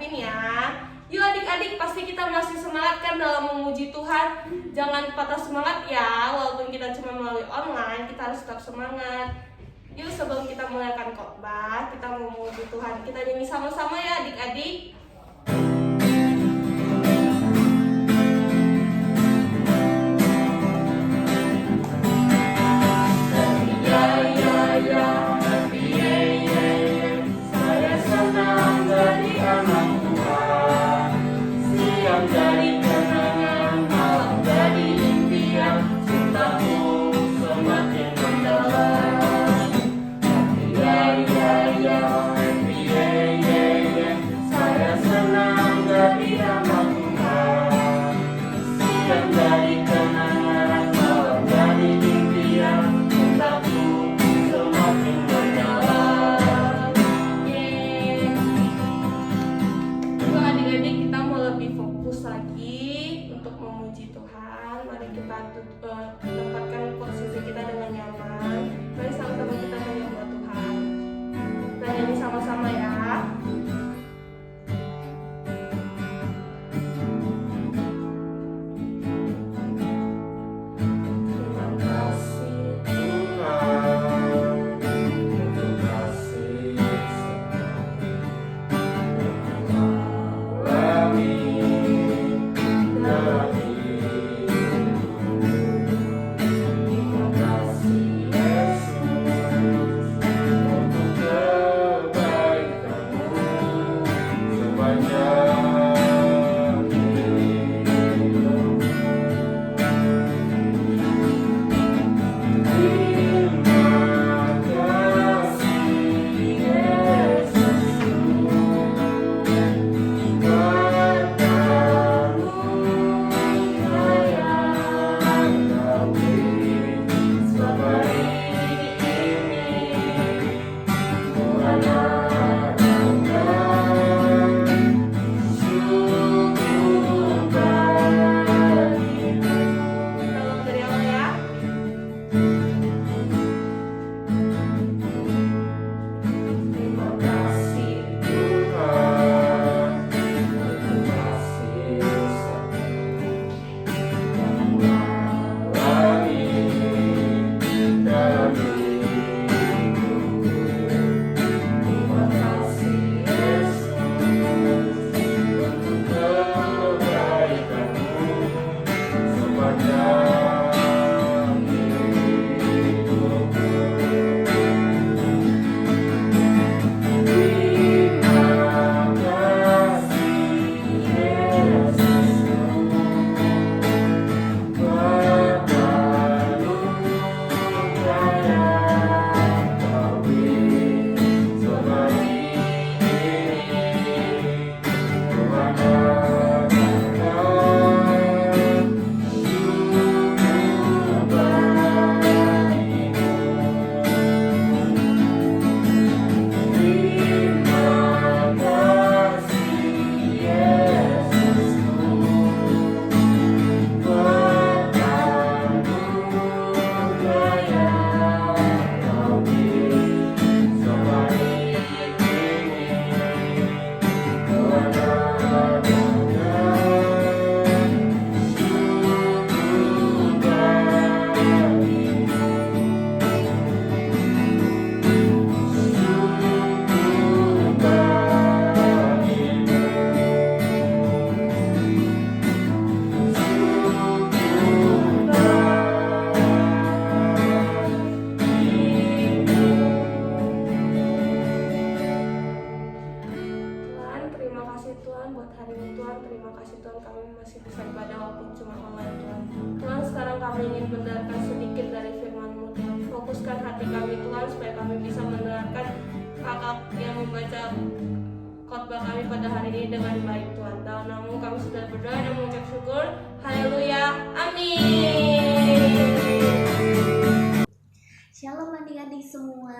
ucapin ya. Yuk adik-adik, pasti kita masih semangat kan dalam memuji Tuhan. Jangan patah semangat ya, walaupun kita cuma melalui online, kita harus tetap semangat. Yuk sebelum kita mulaikan khotbah, kita memuji Tuhan. Kita nyanyi sama-sama ya adik-adik. Tempatkan posisi kita dengan nyaman. Mari sama-sama kita menyembah Tuhan. Kita nyanyi sama-sama ya. Kami ingin mendengarkan sedikit dari firman-Mu Tuhan. Fokuskan hati kami Tuhan supaya kami bisa mendengarkan kakak yang membaca khotbah kami pada hari ini dengan baik Tuhan. Dalam nama-Mu kami sudah berdoa dan mengucap syukur. Haleluya. Amin. Shalom adik-adik semua,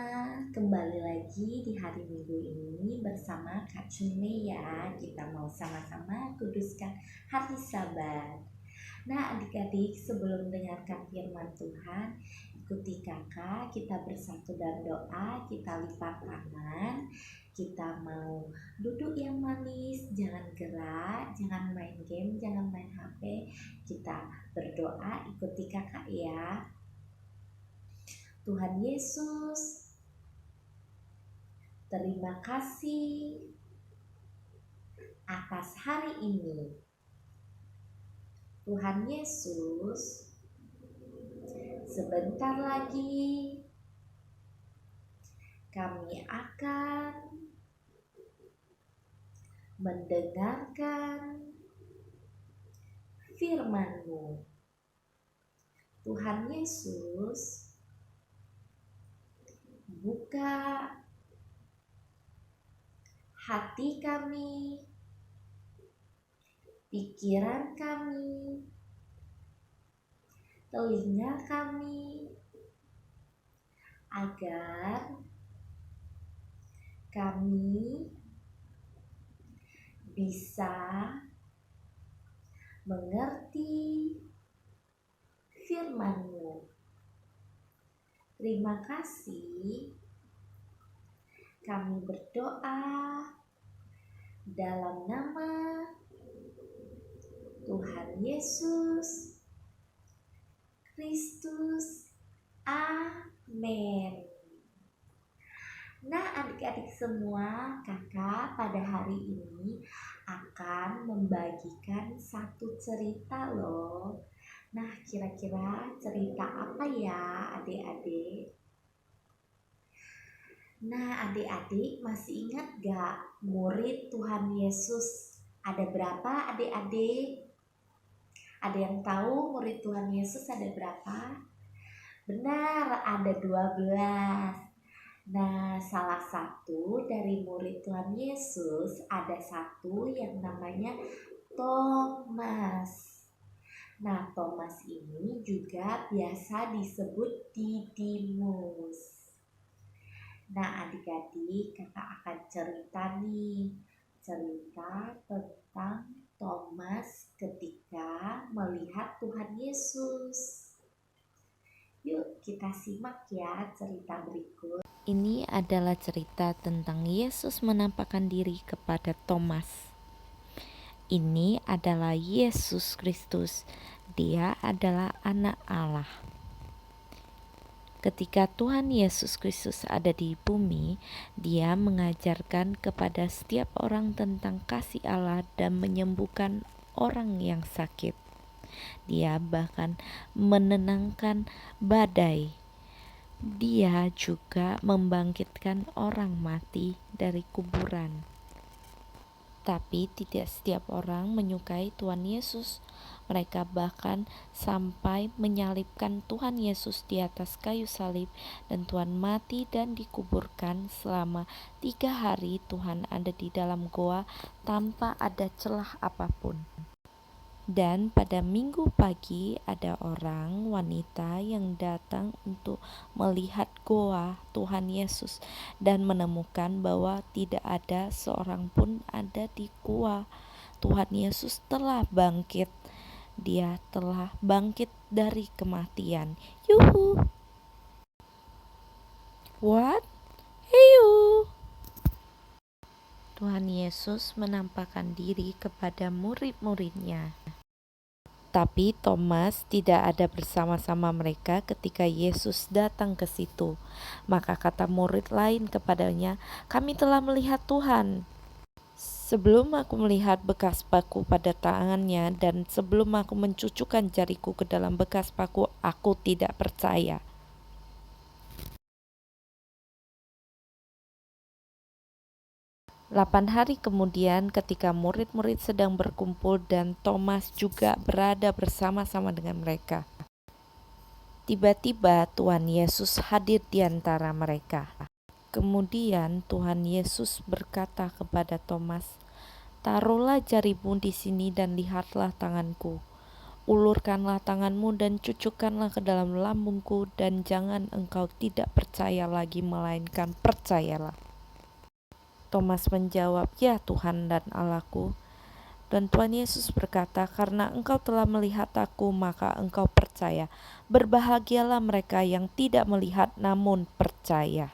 kembali lagi di hari Minggu ini bersama Kak Cune ya. Kita mau sama-sama kuduskan hari Sabat. Nah adik-adik, sebelum mendengarkan firman Tuhan, ikuti kakak, kita bersatu dalam doa, kita lipat tangan, kita mau duduk yang manis, jangan gerak, jangan main game, jangan main HP, kita berdoa, ikuti kakak ya. Tuhan Yesus, terima kasih atas hari ini. Tuhan Yesus, sebentar lagi kami akan mendengarkan firman-Mu. Tuhan Yesus, buka hati kami, pikiran kami, telinga kami, agar kami bisa mengerti firman-Mu. Terima kasih. Kami berdoa dalam nama Tuhan Yesus Kristus. Amin. Nah, adik-adik semua, kakak pada hari ini akan membagikan satu cerita loh. Nah, kira-kira cerita apa ya adik-adik? Nah, adik-adik masih ingat gak murid Tuhan Yesus ada berapa adik-adik? Ada yang tahu murid Tuhan Yesus ada berapa? Benar, ada 12. Nah, salah satu dari murid Tuhan Yesus ada satu yang namanya Thomas. Nah, Thomas ini juga biasa disebut Didimus. Nah, adik-adik, kakak akan cerita tentang Thomas ketika melihat Tuhan Yesus. Yuk, kita simak ya cerita berikut. Ini adalah cerita tentang Yesus menampakkan diri kepada Thomas. Ini adalah Yesus Kristus. Dia adalah anak Allah. Ketika Tuhan Yesus Kristus ada di bumi, Dia mengajarkan kepada setiap orang tentang kasih Allah dan menyembuhkan orang yang sakit. Dia bahkan menenangkan badai. Dia juga membangkitkan orang mati dari kuburan. Tapi tidak setiap orang menyukai Tuhan Yesus. Mereka bahkan sampai menyalibkan Tuhan Yesus di atas kayu salib, dan Tuhan mati dan dikuburkan. Selama 3 hari Tuhan ada di dalam goa tanpa ada celah apapun. Dan pada minggu pagi ada orang wanita yang datang untuk melihat goa Tuhan Yesus dan menemukan bahwa tidak ada seorang pun ada di goa. Tuhan Yesus telah bangkit. Dia telah bangkit dari kematian. Yuhu. What? Heyo. Tuhan Yesus menampakkan diri kepada murid-muridnya. Tapi Thomas tidak ada bersama-sama mereka ketika Yesus datang ke situ. Maka kata murid lain kepadanya, "Kami telah melihat Tuhan." Sebelum aku melihat bekas paku pada tangannya dan sebelum aku mencucukkan jariku ke dalam bekas paku, aku tidak percaya. Delapan hari kemudian ketika murid-murid sedang berkumpul dan Thomas juga berada bersama-sama dengan mereka, tiba-tiba Tuhan Yesus hadir di antara mereka. Kemudian Tuhan Yesus berkata kepada Thomas, "Taruhlah jarimu di sini dan lihatlah tanganku. Ulurkanlah tanganmu dan cucukkanlah ke dalam lambungku, dan jangan engkau tidak percaya lagi melainkan percayalah." Thomas menjawab, "Ya Tuhan dan Allahku." Dan Tuhan Yesus berkata, "Karena engkau telah melihat aku, maka engkau percaya. Berbahagialah mereka yang tidak melihat namun percaya."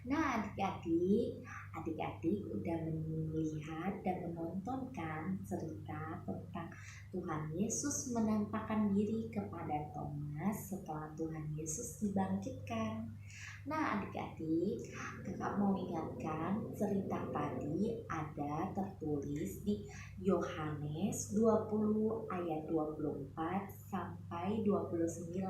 Nah, adik-adik udah melihat dan menonton kan cerita tentang Tuhan Yesus menampakkan diri kepada Thomas setelah Tuhan Yesus dibangkitkan. Nah, adik-adik, kakak mau ingatkan cerita tadi ada tertulis di Yohanes 20 ayat 24 sampai 29.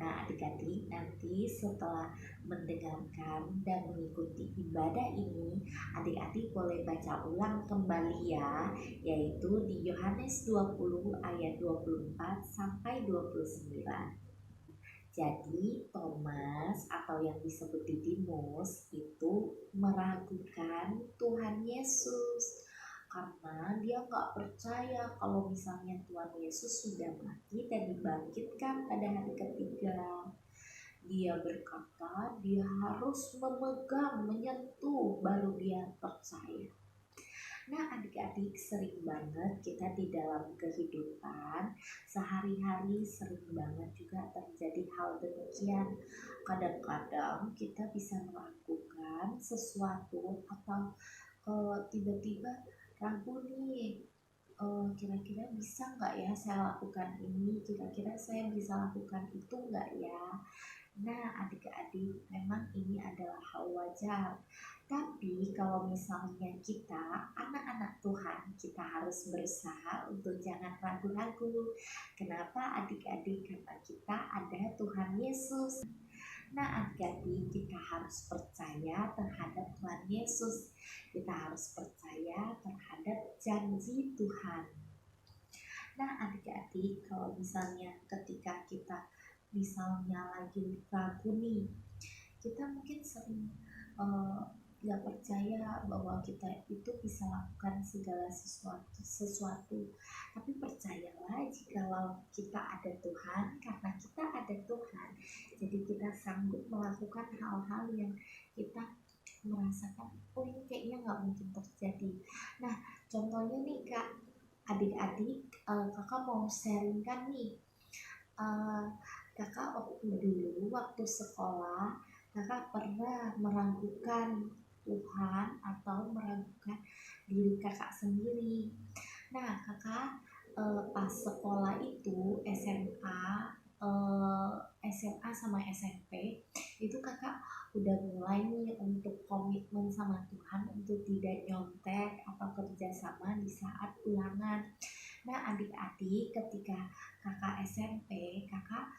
Nah, adik-adik nanti setelah mendengarkan dan mengikuti ibadah ini, adik-adik boleh baca ulang kembali ya, yaitu di Yohanes 20 ayat 24 sampai 29. Jadi Thomas atau yang disebut Didimus itu meragukan Tuhan Yesus karena dia nggak percaya kalau misalnya Tuhan Yesus sudah mati dan dibangkitkan pada hari ketiga. Dia berkata dia harus memegang, menyentuh baru dia percaya. Nah, adik-adik, sering banget kita di dalam kehidupan sehari-hari sering banget juga terjadi hal demikian. Kadang-kadang kita bisa melakukan sesuatu atau tiba-tiba ragu nih, kira-kira bisa nggak ya saya lakukan ini, kira-kira saya bisa lakukan itu nggak ya. Nah, adik-adik, memang ini adalah hal wajar. Tapi kalau misalnya kita anak-anak Tuhan, kita harus berusaha untuk jangan ragu-ragu. Kenapa adik-adik? Karena kita ada Tuhan Yesus. Nah, adik-adik, kita harus percaya terhadap Tuhan Yesus. Kita harus percaya terhadap janji Tuhan. Nah, adik-adik, kalau misalnya ketika kita misalnya lagi ragu nih, kita mungkin sering nggak percaya bahwa kita itu bisa lakukan segala sesuatu. Tapi percayalah jikalau kita ada Tuhan, karena kita ada Tuhan, jadi kita sanggup melakukan hal-hal yang kita merasakan, oh ini kayaknya nggak mungkin terjadi. Nah, contohnya nih Kak, adik-adik, kakak mau sharingkan nih, kakak waktu sekolah, kakak pernah meragukan Tuhan atau meragukan diri kakak sendiri. Nah, kakak pas sekolah itu SMA sama SMP itu kakak udah mulai nih untuk komitmen sama Tuhan untuk tidak nyontek atau kerjasama di saat ulangan. Nah, adik-adik, ketika kakak SMP, kakak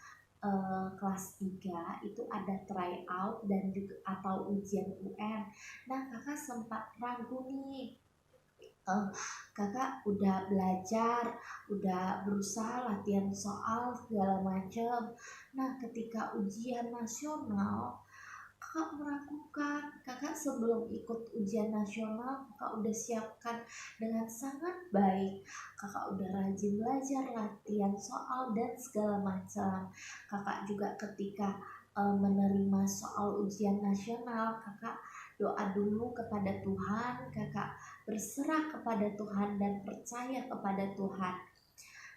kelas 3 itu ada tryout dan juga atau ujian UN. Nah, kakak sempat ragu nih. Kakak udah belajar, udah berusaha latihan soal segala macam. Nah, ketika ujian nasional, kakak meragukan. Kakak sebelum ikut ujian nasional, kakak udah siapkan dengan sangat baik. Kakak udah rajin belajar, latihan soal dan segala macam. Kakak juga ketika menerima soal ujian nasional, kakak doa dulu kepada Tuhan, kakak berserah kepada Tuhan dan percaya kepada Tuhan.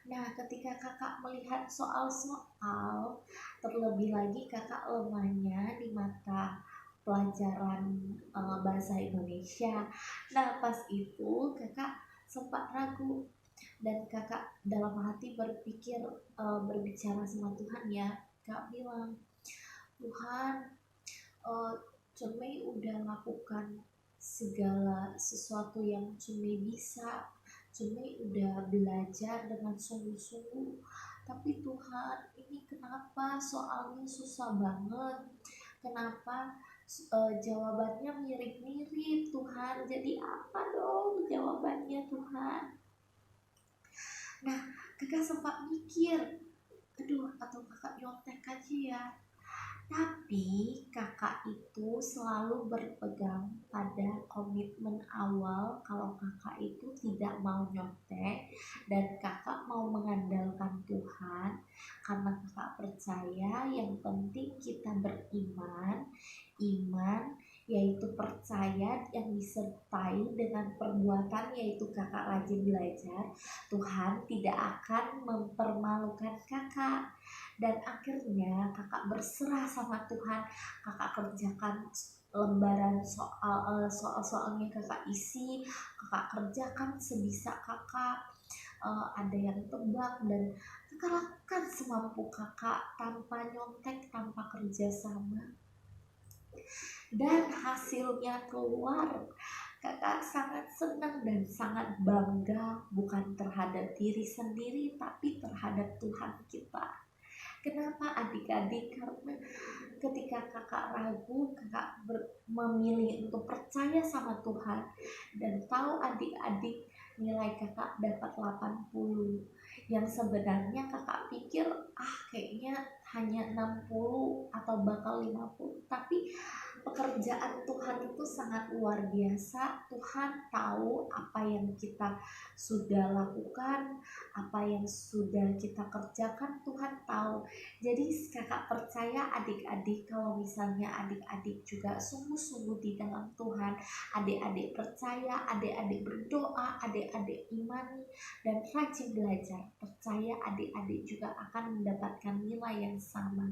Nah, ketika kakak melihat soal-soal, terlebih lagi kakak lemahnya di mata pelajaran bahasa Indonesia. Nah, pas itu kakak sempat ragu dan kakak dalam hati berpikir, berbicara sama Tuhan ya. Kak bilang, Tuhan, Cumi udah lakukan segala sesuatu yang Cumi bisa. Cumi udah belajar dengan sungguh-sungguh. Tapi Tuhan, ini kenapa soalnya susah banget? Kenapa jawabannya mirip-mirip Tuhan? Jadi apa dong jawabannya Tuhan? Nah, kakak sempat mikir, aduh, atau kakak nyontek aja ya. Tapi kakak itu selalu berpegang pada komitmen awal kalau kakak itu tidak mau nyontek dan kakak mau mengandalkan Tuhan, karena kakak percaya yang penting kita beriman, iman yaitu percaya yang disertai dengan perbuatan, yaitu kakak rajin belajar, Tuhan tidak akan mempermalukan kakak. Dan akhirnya kakak berserah sama Tuhan, kakak kerjakan lembaran soal-soalnya kakak isi, kakak kerjakan sebisa kakak. Ada yang tebak dan kakak lakukan semampu kakak tanpa nyontek, tanpa kerja sama. Dan hasilnya keluar, kakak sangat senang dan sangat bangga, bukan terhadap diri sendiri tapi terhadap Tuhan kita. Kenapa adik-adik? Karena ketika kakak ragu, kakak memilih untuk percaya sama Tuhan dan tahu adik-adik nilai kakak dapat 80, yang sebenarnya kakak pikir kayaknya hanya 60 atau bakal 50, tapi pekerjaan Tuhan itu sangat luar biasa. Tuhan tahu apa yang kita sudah lakukan, apa yang sudah kita kerjakan, Tuhan tahu. Jadi kakak percaya adik-adik, kalau misalnya adik-adik juga sungguh-sungguh di dalam Tuhan, adik-adik percaya, adik-adik berdoa, adik-adik imani dan rajin belajar, percaya adik-adik juga akan mendapatkan nilai yang sama.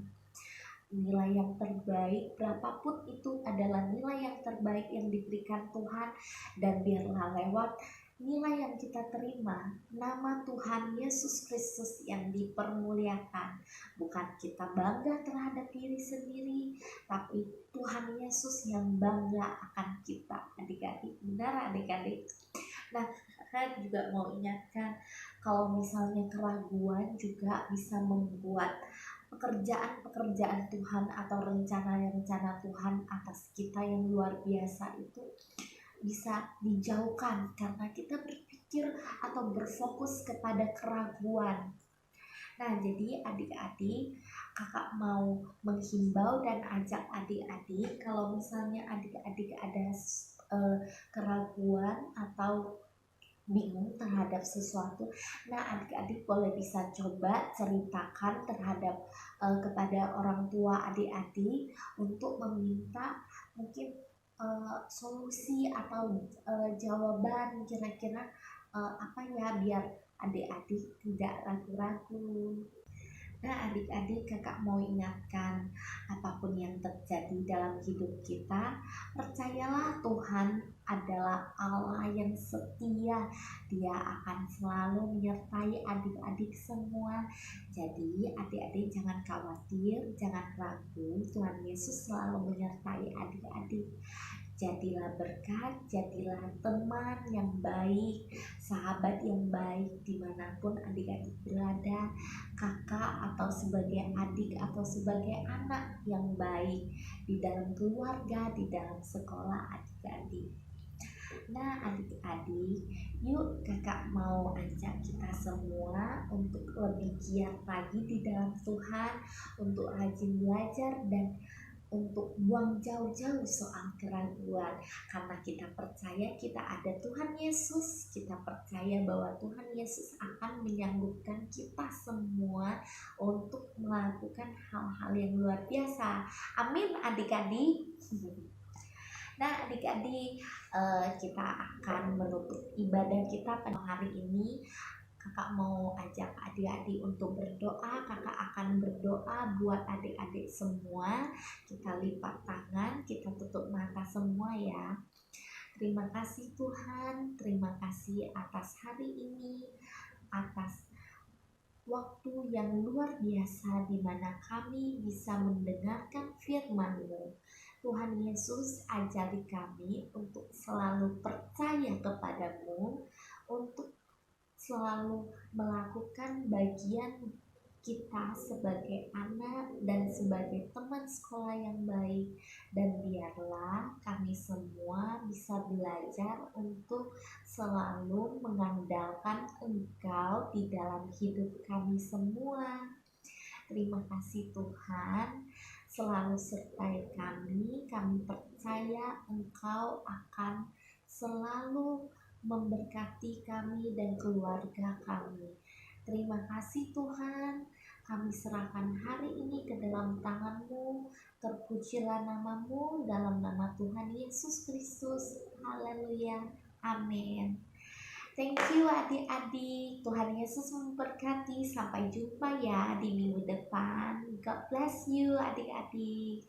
Nilai yang terbaik, berapapun itu adalah nilai yang terbaik yang diberikan Tuhan. Dan biarlah lewat nilai yang kita terima, nama Tuhan Yesus Kristus yang dipermuliakan. Bukan kita bangga terhadap diri sendiri, tapi Tuhan Yesus yang bangga akan kita, adik-adik. Benar adik-adik? Nah, saya juga mau ingatkan, kalau misalnya keraguan juga bisa membuat pekerjaan-pekerjaan Tuhan atau rencana-rencana Tuhan atas kita yang luar biasa itu bisa dijauhkan karena kita berpikir atau berfokus kepada keraguan. Nah, jadi adik-adik, kakak mau menghimbau dan ajak adik-adik, kalau misalnya adik-adik ada keraguan atau bingung terhadap sesuatu, nah adik-adik boleh bisa coba ceritakan kepada orang tua adik-adik untuk meminta mungkin solusi atau jawaban kira-kira apa ya, biar adik-adik tidak ragu-ragu. Nah adik-adik, kakak mau ingatkan, apapun yang terjadi dalam hidup kita, percayalah Tuhan adalah Allah yang setia. Dia akan selalu menyertai adik-adik semua. Jadi adik-adik jangan khawatir, jangan ragu, Tuhan Yesus selalu menyertai adik-adik. Jadilah berkat, jadilah teman yang baik, sahabat yang baik dimanapun adik-adik berada, kakak atau sebagai adik atau sebagai anak yang baik di dalam keluarga, di dalam sekolah adik-adik. Nah adik-adik, yuk kakak mau ajak kita semua untuk lebih giat lagi di dalam Tuhan, untuk rajin belajar dan untuk buang jauh-jauh soal keraguan, karena kita percaya kita ada Tuhan Yesus. Kita percaya bahwa Tuhan Yesus akan menyanggupkan kita semua untuk melakukan hal-hal yang luar biasa. Amin adik-adik. Nah adik-adik, kita akan menutup ibadah kita pada hari ini. Kakak mau ajak adik-adik untuk berdoa. Kakak akan berdoa buat adik-adik semua. Kita lipat tangan, kita tutup mata semua ya. Terima kasih Tuhan, terima kasih atas hari ini, atas waktu yang luar biasa di mana kami bisa mendengarkan firman-Mu. Tuhan Yesus, ajari kami untuk selalu percaya kepadamu, untuk selalu melakukan bagian kita sebagai anak dan sebagai teman sekolah yang baik. Dan biarlah kami semua bisa belajar untuk selalu mengandalkan Engkau di dalam hidup kami semua. Terima kasih Tuhan, selalu sertai kami. Kami percaya Engkau akan selalu memberkati kami dan keluarga kami. Terima kasih Tuhan, kami serahkan hari ini ke dalam tangan-Mu. Terpujilah nama-Mu dalam nama Tuhan Yesus Kristus. Haleluya. Amin. Thank you adik-adik. Tuhan Yesus memberkati. Sampai jumpa ya di minggu depan. God bless you adik-adik.